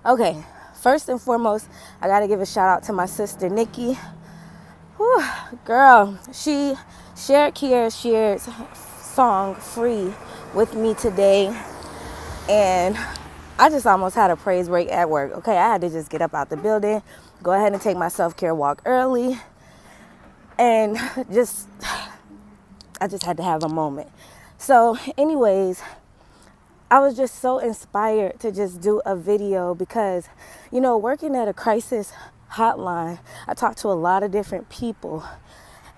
Okay, first and foremost, I gotta give a shout out to my sister Nikki. Whew, girl, she shared Kiera's song "Free" with me today, and I just almost had a praise break at work. Okay, I had to just get up out the building, go ahead and take my self-care walk early, and I just had to have a moment. So, anyways, I was just so inspired to just do a video because, working at a crisis hotline, I talked to a lot of different people.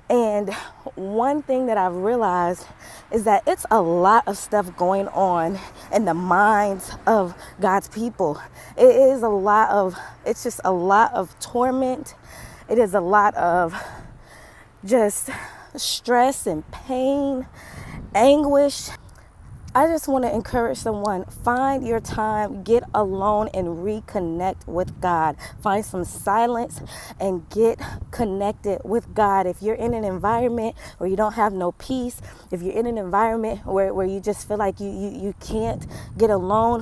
And one thing that I've realized is that it's a lot of stuff going on in the minds of God's people. It's just a lot of torment. It is a lot of just stress and pain, anguish. I just want to encourage someone, find your time, get alone and reconnect with God. Find some silence and get connected with God. If you're in an environment where you don't have no peace, if you're in an environment where you just feel like you can't get alone,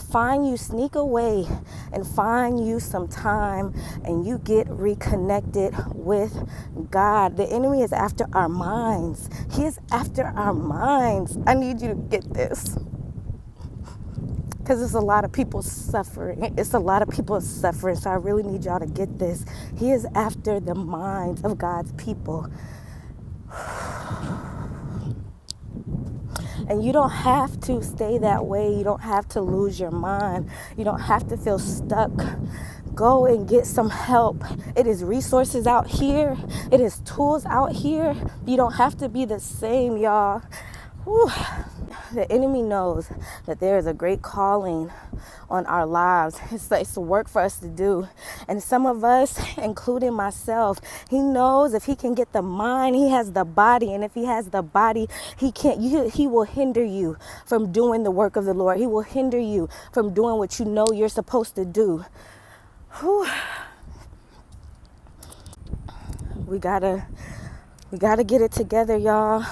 sneak away and find you some time and you get reconnected with God. The enemy is after our minds. He is after our minds. I need you to get this. Because there's a lot of people suffering. So I really need y'all to get this. He is after the minds of God's people. And you don't have to stay that way. You don't have to lose your mind. You don't have to feel stuck. Go and get some help. It is resources out here. It is tools out here. You don't have to be the same, y'all. Whew. The enemy knows that there is a great calling on our lives. It's work for us to do. And some of us, including myself, he knows if he can get the mind, he has the body. And if he has the body, he will hinder you from doing the work of the Lord. He will hinder you from doing what you know you're supposed to do. Whew. We gotta get it together, y'all.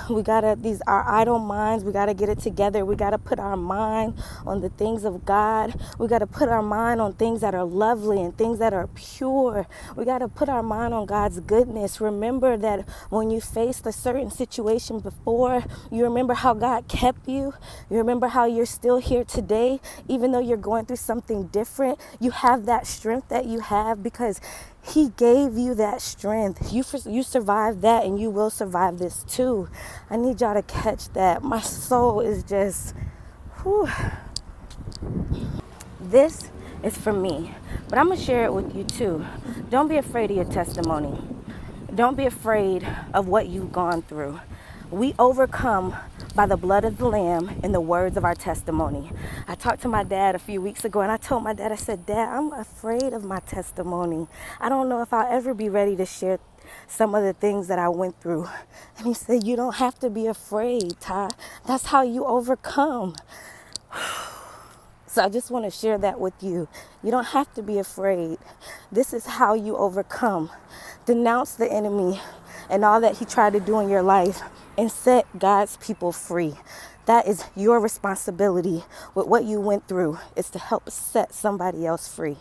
Our idle minds, we gotta get it together. We gotta put our mind on the things of God. We gotta put our mind on things that are lovely and things that are pure. We gotta put our mind on God's goodness. Remember that when you faced a certain situation before, you remember how God kept you. You remember how you're still here today, even though you're going through something different. You have that strength that you have because he gave you that strength. You survived that, and you will survive this too. I need y'all to catch that. My soul is just, whew. This is for me, but I'm going to share it with you too. Don't be afraid of your testimony. Don't be afraid of what you've gone through. We overcome by the blood of the Lamb and the words of our testimony. I talked to my dad a few weeks ago, and I told my dad, I said, Dad, I'm afraid of my testimony. I don't know if I'll ever be ready to share some of the things that I went through. And he said, you don't have to be afraid, Ty. That's how you overcome. So I just want to share that with you. You don't have to be afraid. This is how you overcome. Denounce the enemy and all that he tried to do in your life and set God's people free. That is your responsibility with what you went through, is to help set somebody else free.